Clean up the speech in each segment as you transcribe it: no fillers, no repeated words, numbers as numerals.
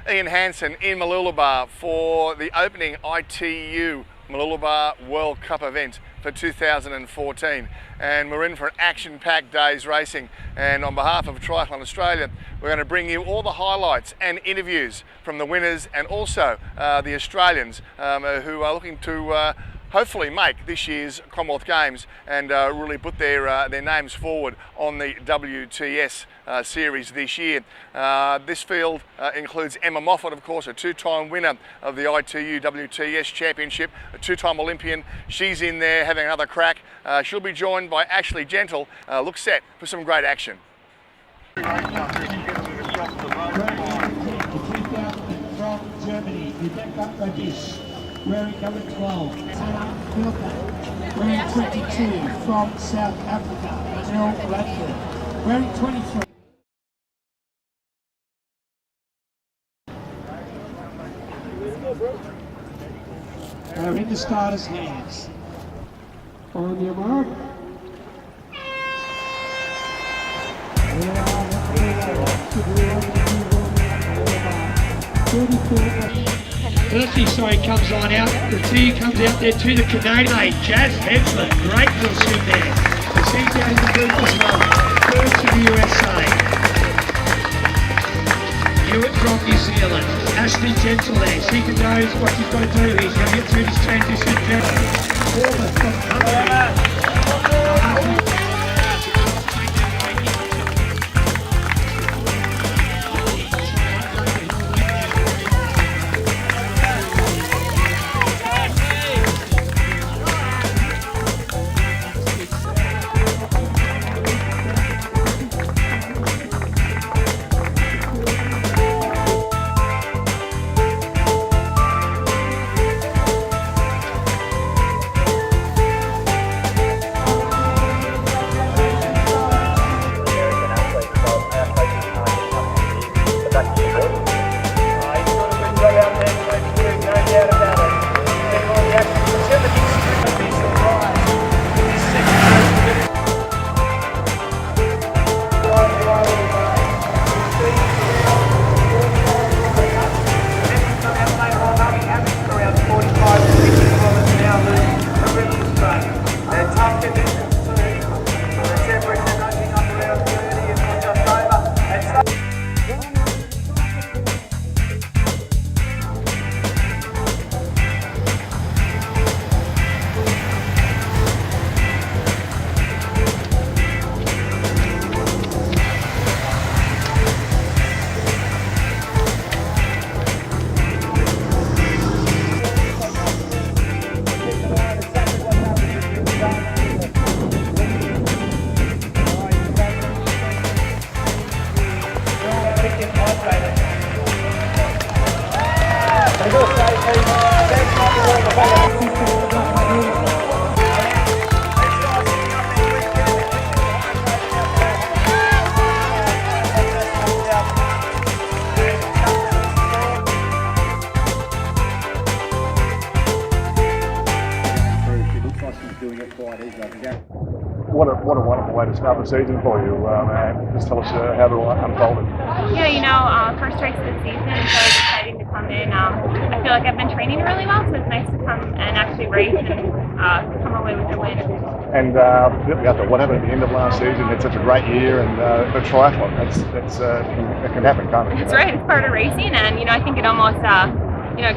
Ian Hansen in Mooloolaba for the opening ITU Mooloolaba World Cup event for 2014, and we're in for an action-packed day's racing. And on behalf of Triathlon Australia, we're going to bring you all the highlights and interviews from the winners and also the Australians who are looking to hopefully make this year's Commonwealth Games and really put their names forward on the WTS series this year. This field includes Emma Moffat, of course, a two-time winner of the ITU WTS Championship, a two-time Olympian. She's in there having another crack. She'll be joined by Ashley Gentle. Looks set for some great action. From Germany, wearing number 12, Hannah Milka. Wearing 22, from South Africa, Jill Radford. Wearing 23. Are in the starters' hands. On your mark. Firstly, comes on out. The T comes out there to the Canadian. Jazz Hedgeland, great little swim there. She's down in the group as well. Third to the USA. Hewitt from New Zealand. Ashley Gentle there. She knows what she's got to do. He's going to get through this transition. Forward from Hungary. What a wonderful way to start the season for you, Anne. Just tell us how it all unfolded. Yeah, first race of the season, so it's exciting to come in. I feel like I've been training really well, so it's nice to come and actually race and come away with a win. And what happened at the end of last season? It's such a great year, and the triathlon, it can happen, can't it? That's right, it's part of racing, and I think it almost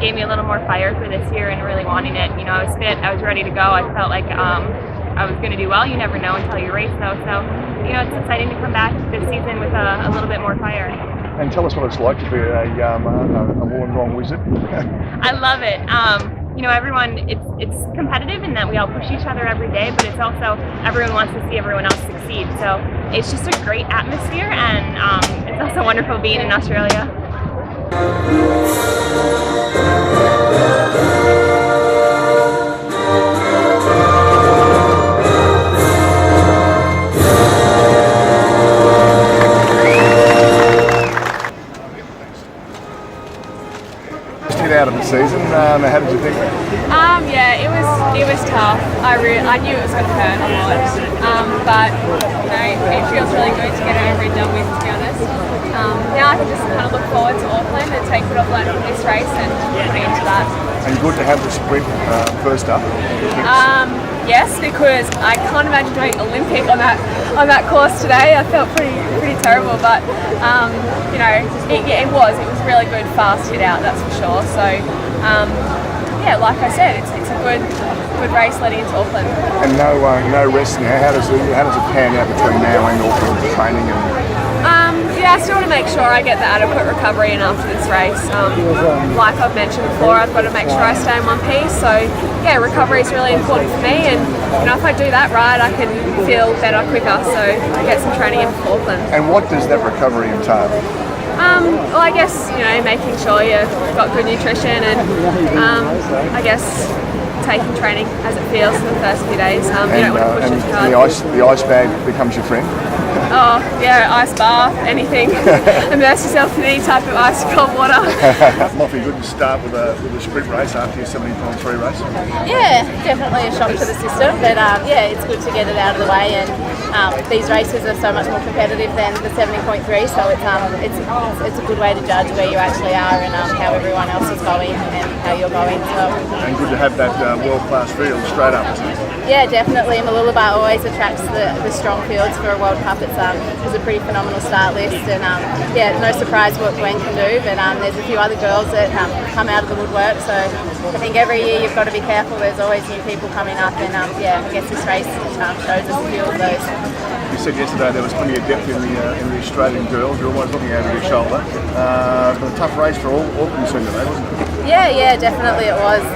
gave me a little more fire for this year and really wanting it. I was fit, I was ready to go. I felt like I was going to do well. You never know until you race, though. So, it's exciting to come back this season with a little bit more fire. And tell us what it's like to be a Wollongong wizard. I love it. Everyone, it's competitive in that we all push each other every day, but it's also everyone wants to see everyone else succeed. So it's just a great atmosphere, and it's also wonderful being in Australia. Out of the season, how did you think? Yeah, it was tough. I knew it was going to hurt a lot, but it feels really good to get it over and done with. To be honest, now I can just kind of look forward to Auckland. It's take what I've learned from this race and put it into that. And good to have the sprint first up. Yes, because I can't imagine doing Olympic on that course today. I felt pretty terrible, but you know, it was really good, fast hit out, that's for sure. So yeah, like I said, it's a good race leading into Auckland. And no rest now. How does it pan out between now and Auckland training and? Yeah, I still want to make sure I get the adequate recovery in after this race. Like I've mentioned before, I've got to make sure I stay in one piece. So yeah, recovery is really important for me, and you know, if I do that right, I can feel better quicker. So I get some training in for Auckland. And what does that recovery entail? Well, I guess you know, making sure you've got good nutrition, and I guess taking training as it feels for the first few days. You don't want to push it too hard. The ice bag becomes your friend. Oh yeah, ice bath, anything. Immerse yourself in any type of ice cold water. Might be good to start with a sprint race after your 70.3 race. Yeah, definitely a shock to the system, but yeah, it's good to get it out of the way. And these races are so much more competitive than the 70.3, so it's a good way to judge where you actually are and how everyone else is going and how you're going as well. And good to have that world-class field straight up, isn't it? Yeah, definitely. Mooloolaba always attracts the strong fields for a World Cup. It's a pretty phenomenal start list, and yeah, no surprise what Gwen can do, but there's a few other girls that come out of the woodwork, so I think every year you've got to be careful. There's always new people coming up, and yeah, I guess this race shows us a few of those. You said yesterday there was plenty of depth in the Australian girls. You're always looking over your shoulder. But a tough race for all concerned today, wasn't it? Yeah, definitely it was.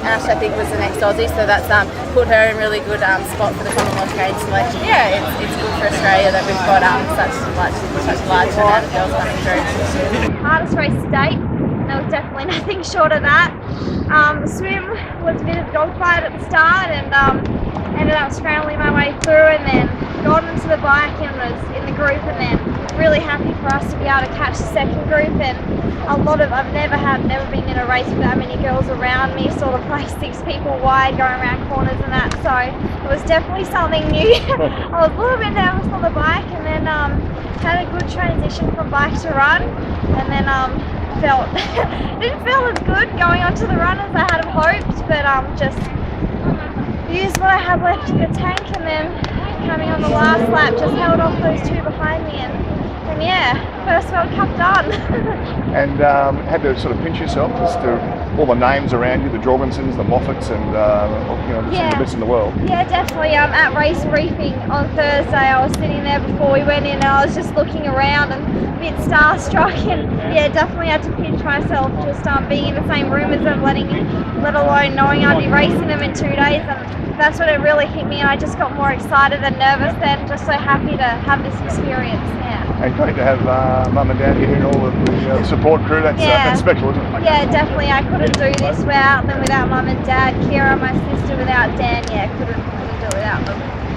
Ash, I think, was the next Aussie, so that's put her in really good spot for the Commonwealth Games selection. Yeah, it's good for Australia that we've got such a large amount of girls coming through. Hardest race to date. There was definitely nothing short of that. The swim was a bit of a dogfight at the start, and ended up scrambling my way through, and then got onto the bike and was in the group, and then really happy for us to be able to catch the second group. And I've never been in a race with that many girls around me, sort of like 6 people wide going around corners and that, so it was definitely something new. I was a little bit nervous on the bike, and then had a good transition from bike to run, and then didn't feel as good going onto the run as I had hoped, but just used what I had left in the tank, and then coming on the last lap just held off those 2 behind me, and yeah, first World Cup done. And had to sort of pinch yourself as to all the names around you, the Jorgensens, the Moffats, and some of the best in the world. Yeah, definitely. At race briefing on Thursday, I was sitting there before we went in, and I was just looking around and a bit starstruck, and yeah, definitely had to pinch myself just being in the same room as them, let alone knowing I'd be racing them in 2 days, and that's when it really hit me, and I just got more excited and nervous then, just so happy to have this experience. Yeah. And great to have Mum and Dad here and all of the support crew. That's special, isn't it? Yeah, definitely. I couldn't do this without them, without Mum and Dad, Kira, my sister, without Dan. Yeah, couldn't do it without them.